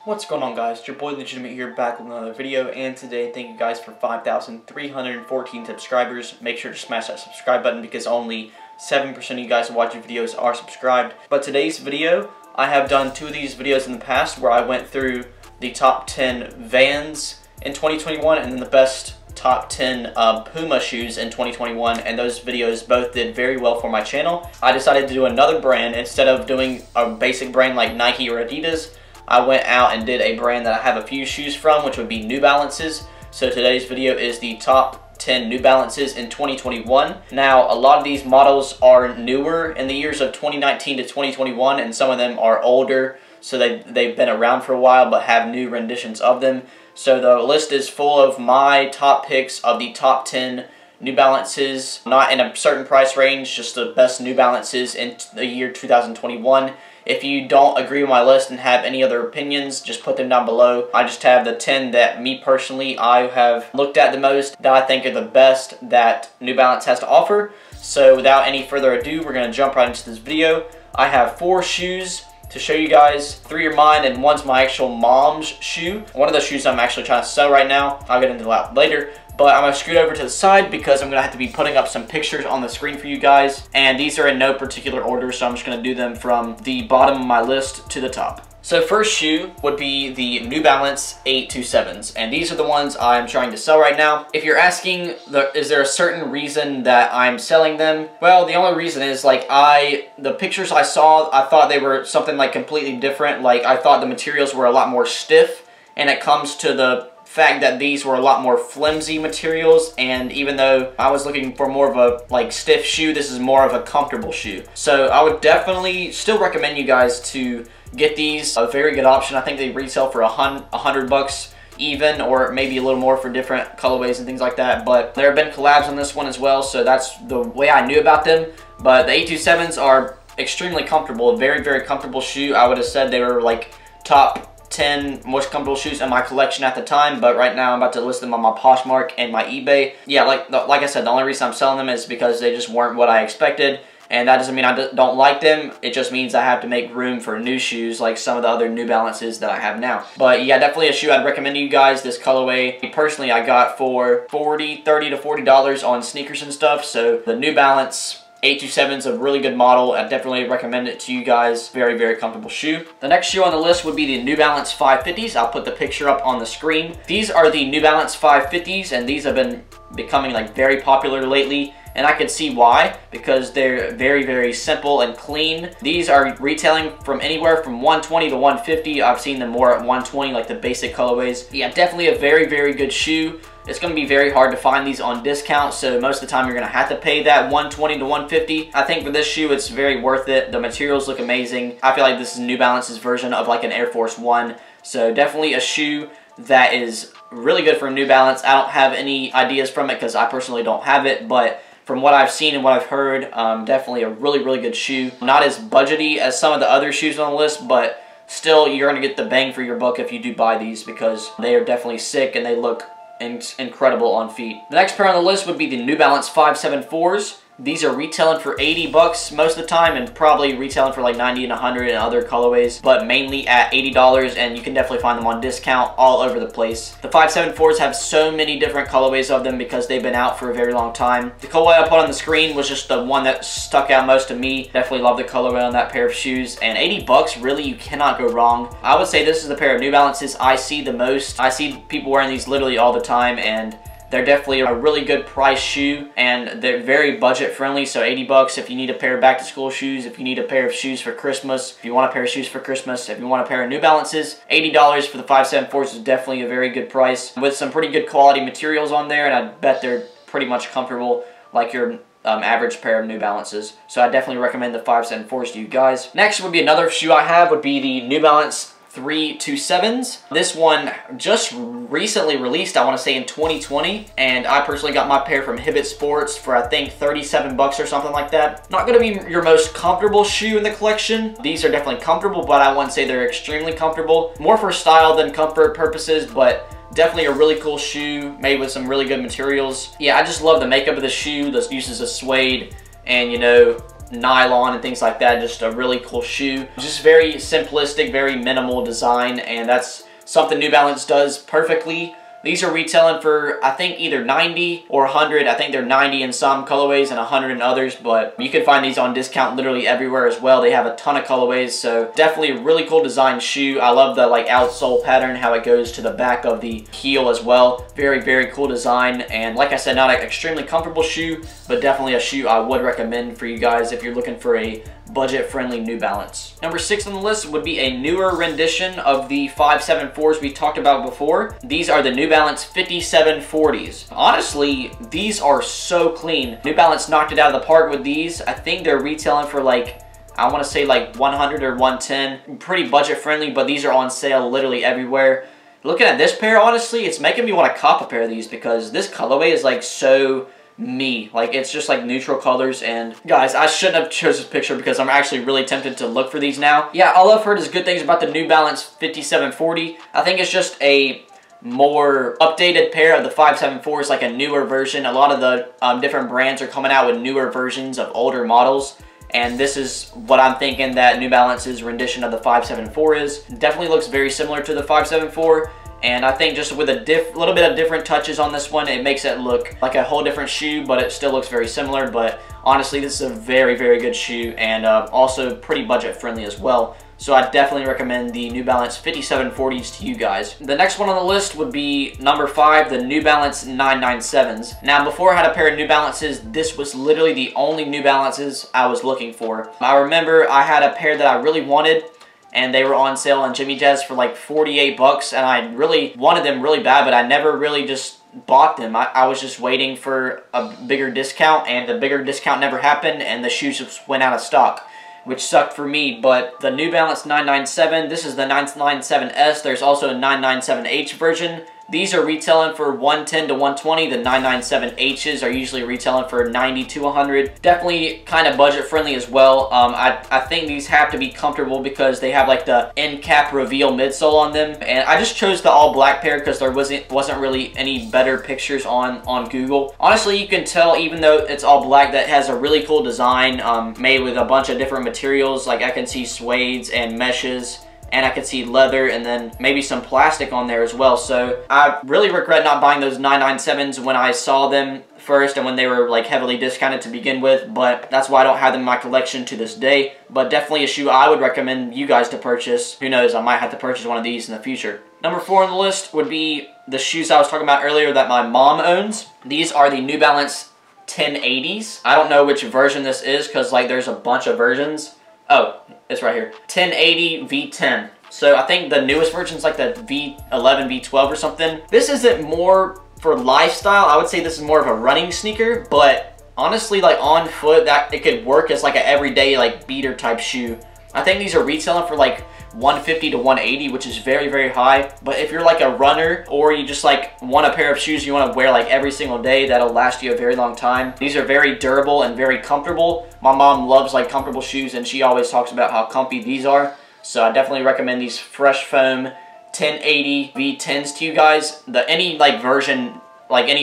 What's going on, guys? It's your boy Legitimate here, back with another video, and today thank you guys for 5,314 subscribers. Make sure to smash that subscribe button because only 7% of you guys who watch your videos are subscribed. But today's video, I have done two of these videos in the past where I went through the top 10 Vans in 2021 and then the best top 10 Puma shoes in 2021, and those videos both did very well for my channel. I decided to do another brand. Instead of doing a basic brand like Nike or Adidas, I went out and did a brand that I have a few shoes from, which would be New Balances. So today's video is the top 10 New Balances in 2021. Now, a lot of these models are newer in the years of 2019 to 2021, and some of them are older, so they've been around for a while but have new renditions of them. So the list is full of my top picks of the top 10 New Balances, not in a certain price range, just the best New Balances in the year 2021. If you don't agree with my list and have any other opinions, just put them down below. I just have the 10 that me personally I have looked at the most, that I think are the best that New Balance has to offer. So without any further ado, we're going to jump right into this video. I have 4 shoes to show you guys. 3 are mine and one's my actual mom's shoe. One of the shoes I'm actually trying to sell right now. I'll get into that later. But I'm going to scoot over to the side because I'm going to have to be putting up some pictures on the screen for you guys. And these are in no particular order, so I'm just going to do them from the bottom of my list to the top. So first shoe would be the New Balance 827s, and these are the ones I'm trying to sell right now. If you're asking, is there a certain reason that I'm selling them? Well, the only reason is, like, the pictures I saw, I thought they were something like completely different. Like, I thought the materials were a lot more stiff, and it comes to the fact that these were a lot more flimsy materials, and even though I was looking for more of a like stiff shoe, this is more of a comfortable shoe. So I would definitely still recommend you guys to get these. A very good option. I think they retail for $100 even, or maybe a little more for different colorways and things like that. But there have been collabs on this one as well, so that's the way I knew about them. But the 827s are extremely comfortable, a very, very comfortable shoe. I would have said they were like top 10 most comfortable shoes in my collection at the time, but right now I'm about to list them on my Poshmark and my eBay. Yeah, like I said, the only reason I'm selling them is because they just weren't what I expected, and that doesn't mean I don't like them. It just means I have to make room for new shoes like some of the other New Balances that I have now. But yeah, definitely a shoe I'd recommend to you guys. This colorway, personally, I got for $30 to $40 on sneakers and stuff. So the New Balance 827 is a really good model. I definitely recommend it to you guys. Very, very comfortable shoe. The next shoe on the list would be the New Balance 550s. I'll put the picture up on the screen. These are the New Balance 550s, and these have been becoming like very popular lately. And I can see why, because they're very, very simple and clean. These are retailing from anywhere from $120 to $150. I've seen them more at $120, like the basic colorways. Yeah, definitely a very, very good shoe. It's going to be very hard to find these on discount, so most of the time you're going to have to pay that $120 to $150. I think for this shoe, it's very worth it. The materials look amazing. I feel like this is New Balance's version of like an Air Force One. So definitely a shoe that is really good from New Balance. I don't have any ideas from it because I personally don't have it, but from what I've seen and what I've heard, definitely a really, really good shoe. Not as budgety as some of the other shoes on the list, but still you're going to get the bang for your buck if you do buy these, because they are definitely sick and they look incredible on feet. The next pair on the list would be the New Balance 574s. These are retailing for $80 most of the time, and probably retailing for like $90 and $100 in other colorways, but mainly at $80, and you can definitely find them on discount all over the place. The 574s have so many different colorways of them because they've been out for a very long time. The colorway I put on the screen was just the one that stuck out most to me. Definitely love the colorway on that pair of shoes, and $80, really, you cannot go wrong. I would say this is the pair of New Balances I see the most. I see people wearing these literally all the time, and they're definitely a really good price shoe, and they're very budget friendly. So $80 if you need a pair of back to school shoes, if you need a pair of shoes for Christmas, if you want a pair of shoes for Christmas, if you want a pair of New Balances, $80 for the 574s is definitely a very good price with some pretty good quality materials on there, and I bet they're pretty much comfortable like your average pair of New Balances. So I definitely recommend the 574s to you guys. Next would be another shoe I have would be the New Balance 327s. This one just recently released, I want to say in 2020, and I personally got my pair from Hibbett Sports for I think $37 or something like that. Not going to be your most comfortable shoe in the collection. These are definitely comfortable, but I wouldn't say they're extremely comfortable. More for style than comfort purposes, but definitely a really cool shoe made with some really good materials. Yeah, I just love the makeup of the shoe, the uses of suede, and you know, nylon and things like that. Just a really cool shoe. Just very simplistic, very minimal design, and that's something New Balance does perfectly. These are retailing for, I think, either 90 or 100. I think they're 90 in some colorways and 100 in others, but you can find these on discount literally everywhere as well. They have a ton of colorways, so definitely a really cool design shoe. I love the like outsole pattern, how it goes to the back of the heel as well. Very, very cool design, and like I said, not an extremely comfortable shoe, but definitely a shoe I would recommend for you guys if you're looking for a budget-friendly New Balance. Number 6 on the list would be a newer rendition of the 574s we talked about before. These are the New Balance 5740s. Honestly, these are so clean. New Balance knocked it out of the park with these. I think they're retailing for like, I want to say like 100 or 110. Pretty budget-friendly, but these are on sale literally everywhere. Looking at this pair, honestly, it's making me want to cop a pair of these because this colorway is like so me. Like, it's just like neutral colors, and guys, I shouldn't have chose this picture because I'm actually really tempted to look for these now. Yeah, all I've heard is good things about the New Balance 5740. I think it's just a more updated pair of the 574s, like a newer version. A lot of the different brands are coming out with newer versions of older models, and this is what I'm thinking that New Balance's rendition of the 574 is. Definitely looks very similar to the 574. And I think just with a little bit of different touches on this one, it makes it look like a whole different shoe, but it still looks very similar. But honestly, this is a very, very good shoe, and also pretty budget friendly as well. So I definitely recommend the New Balance 5740s to you guys. The next one on the list would be number 5, the New Balance 997s. Now, before I had a pair of New Balances, this was literally the only New Balances I was looking for. I remember I had a pair that I really wanted, and they were on sale on Jimmy Jazz for like 48 bucks, and I really wanted them really bad, but I never really just bought them. I was just waiting for a bigger discount, and the bigger discount never happened, and the shoes just went out of stock, which sucked for me. But the New Balance 997, this is the 997S. There's also a 997H version. These are retailing for 110 to 120. The 997Hs are usually retailing for 90 to 100. Definitely kind of budget friendly as well. I think these have to be comfortable because they have like the end cap reveal midsole on them. And I just chose the all black pair because there wasn't really any better pictures on Google. Honestly, you can tell even though it's all black that it has a really cool design made with a bunch of different materials. Like I can see suedes and meshes, and I could see leather and then maybe some plastic on there as well. So I really regret not buying those 997s when I saw them first and when they were like heavily discounted to begin with, but that's why I don't have them in my collection to this day. But definitely a shoe I would recommend you guys to purchase. Who knows, I might have to purchase one of these in the future. Number 4 on the list would be the shoes I was talking about earlier that my mom owns. These are the New Balance 1080s. I don't know which version this is because like there's a bunch of versions. Oh, it's right here. 1080 V10. So I think the newest version is like the V11, V12 or something. This isn't more for lifestyle. I would say this is more of a running sneaker, but honestly, like on foot, that it could work as like an everyday like beater type shoe. I think these are retailing for like 150 to 180, which is very, very high. But if you're like a runner or you just like want a pair of shoes you want to wear like every single day that'll last you a very long time, these are very durable and very comfortable. My mom loves like comfortable shoes, and she always talks about how comfy these are. So I definitely recommend these Fresh Foam 1080 V10s to you guys. Any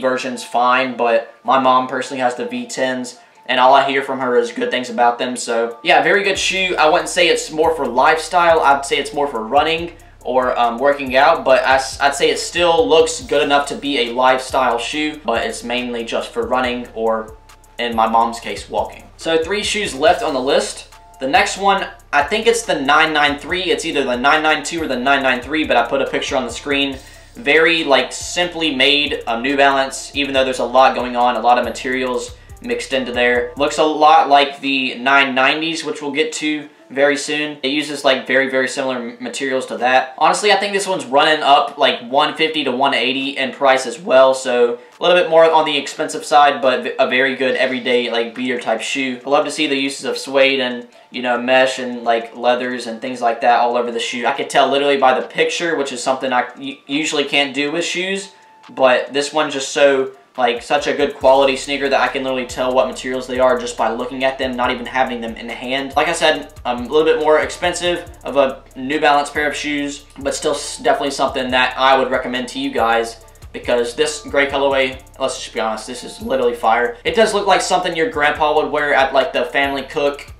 version's fine, but my mom personally has the V10s. And all I hear from her is good things about them. So yeah, very good shoe. I wouldn't say it's more for lifestyle. I'd say it's more for running or working out. But I'd say it still looks good enough to be a lifestyle shoe. But it's mainly just for running or, in my mom's case, walking. So 3 shoes left on the list. The next one, I think it's the 993. It's either the 992 or the 993. But I put a picture on the screen. Very like simply made New Balance. Even though there's a lot going on, a lot of materials mixed into there. Looks a lot like the 990s, which we'll get to very soon. It uses like very, very similar materials to that. Honestly, I think this one's running up like 150 to 180 in price as well, so a little bit more on the expensive side, but a very good everyday like beater type shoe. I love to see the uses of suede and, you know, mesh and like leathers and things like that all over the shoe. I could tell literally by the picture, which is something I usually can't do with shoes, but this one's just so like such a good quality sneaker that I can literally tell what materials they are just by looking at them, not even having them in the hand. Like I said, a little bit more expensive of a New Balance pair of shoes, but still definitely something that I would recommend to you guys because this gray colorway, let's just be honest, this is literally fire. It does look like something your grandpa would wear at like the family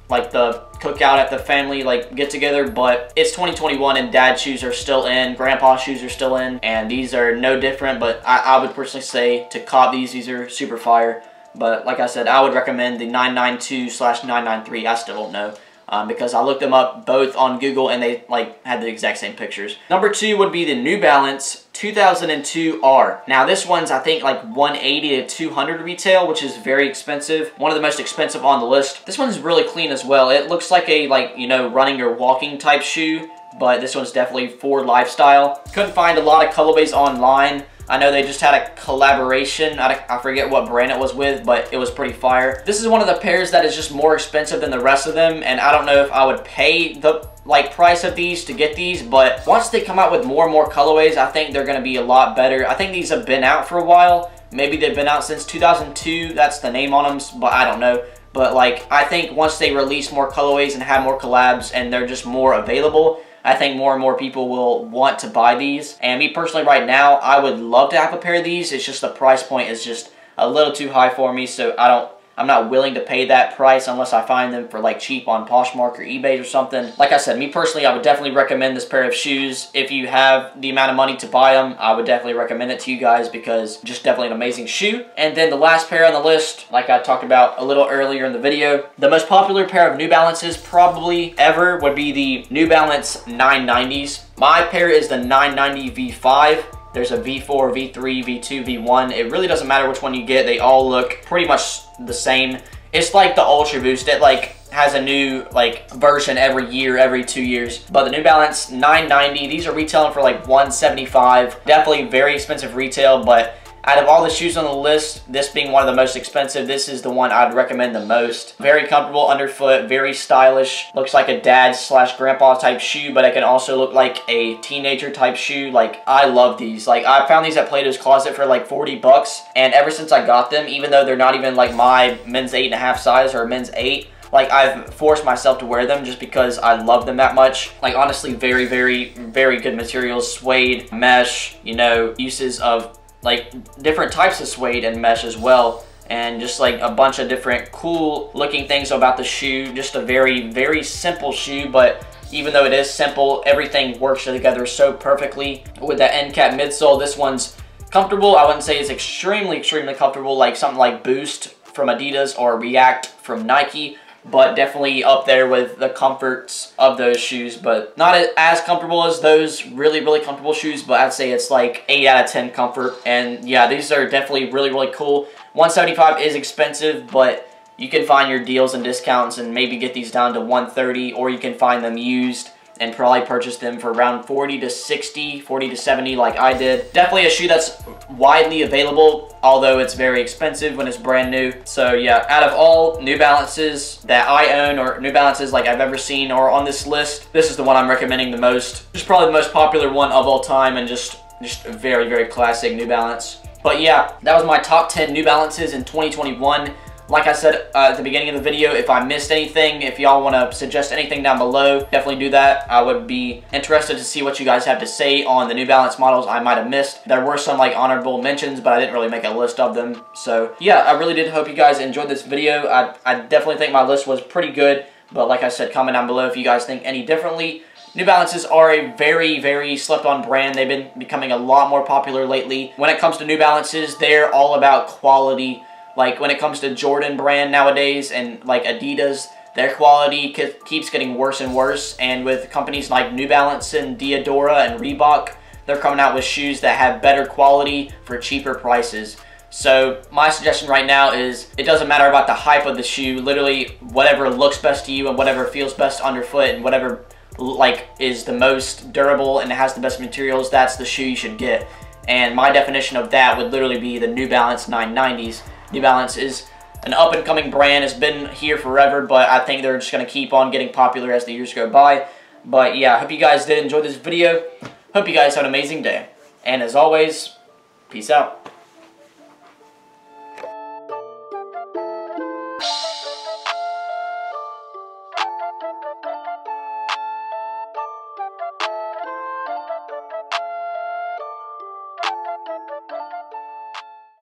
like the cookout at the family like get together, but it's 2021 and dad shoes are still in, grandpa shoes are still in, and these are no different. But I would personally say to cop these are super fire. But like I said, I would recommend the 992/993. I still don't know. Because I looked them up both on Google and they like had the exact same pictures. Number 2 would be the New Balance 2002R. Now this one's I think like 180 to 200 retail, which is very expensive. One of the most expensive on the list. This one's really clean as well. It looks like a running or walking type shoe, but this one's definitely for lifestyle. Couldn't find a lot of colorways online. I know they just had a collaboration. I forget what brand it was with, but it was pretty fire. This is one of the pairs that is just more expensive than the rest of them, and I don't know if I would pay the price of these to get these, but once they come out with more and more colorways, I think they're going to be a lot better. I think these have been out for a while. Maybe they've been out since 2002. That's the name on them, but I don't know. But like, I think once they release more colorways and have more collabs and they're just more available, I think more and more people will want to buy these. And me personally right now, I would love to have a pair of these. It's just the price point is just a little too high for me, so I'm not willing to pay that price unless I find them for like cheap on Poshmark or eBay or something. Like I said, me personally, I would definitely recommend this pair of shoes. If you have the amount of money to buy them, I would definitely recommend it to you guys because just definitely an amazing shoe. And then the last pair on the list, like I talked about a little earlier in the video, the most popular pair of New Balances probably ever would be the New Balance 990s. My pair is the 990 V5. There's a V4, V3, V2, V1. It really doesn't matter which one you get. They all look pretty much the same. It's like the Ultra Boost. It like has a new like version every year, every 2 years. But the New Balance 990, these are retailing for like $175. Definitely very expensive retail, but out of all the shoes on the list, this being one of the most expensive, this is the one I'd recommend the most. Very comfortable underfoot, very stylish. Looks like a dad/grandpa type shoe, but it can also look like a teenager type shoe. Like, I love these. Like, I found these at Plato's Closet for like 40 bucks, and ever since I got them, even though they're not even like my men's 8.5 size or men's 8, like, I've forced myself to wear them just because I love them that much. Like, honestly, very, very, very good materials. Suede, mesh, uses of like different types of suede and mesh as well, and just like a bunch of different cool looking things about the shoe. Just a very, very simple shoe, but even though it is simple, everything works together so perfectly. With that end cap midsole, this one's comfortable. I wouldn't say it's extremely, extremely comfortable like something like Boost from Adidas or React from Nike, but definitely up there with the comforts of those shoes, but not as comfortable as those really, really comfortable shoes, but I'd say it's like 8 out of 10 comfort. And yeah, these are definitely really, really cool. $175 is expensive, but you can find your deals and discounts and maybe get these down to $130, or you can find them used and probably purchase them for around $40 to $60, $40 to $70 like I did. Definitely a shoe that's widely available, although it's very expensive when it's brand new. So yeah, out of all New Balances that I own, or New Balances like I've ever seen or on this list, this is the one I'm recommending the most. Just probably the most popular one of all time, and just a very, very classic New Balance. But yeah, that was my top 10 New Balances in 2021. Like I said at the beginning of the video, if I missed anything, if y'all want to suggest anything down below, definitely do that. I would be interested to see what you guys have to say on the New Balance models I might have missed. There were some like honorable mentions, but I didn't really make a list of them. So yeah, I really did hope you guys enjoyed this video. I definitely think my list was pretty good, but like I said, comment down below if you guys think any differently. New Balances are a very, very slept-on brand. They've been becoming a lot more popular lately. When it comes to New Balances, they're all about quality. Like, when it comes to Jordan brand nowadays and like Adidas, their quality keeps getting worse and worse. And with companies like New Balance and Diadora and Reebok, they're coming out with shoes that have better quality for cheaper prices. So my suggestion right now is, it doesn't matter about the hype of the shoe. Literally, whatever looks best to you and whatever feels best underfoot and whatever like is the most durable and has the best materials, that's the shoe you should get. And my definition of that would literally be the New Balance 990s. New Balance is an up-and-coming brand. It's been here forever, but I think they're just going to keep on getting popular as the years go by. But yeah, I hope you guys did enjoy this video. Hope you guys have an amazing day. And as always, peace out.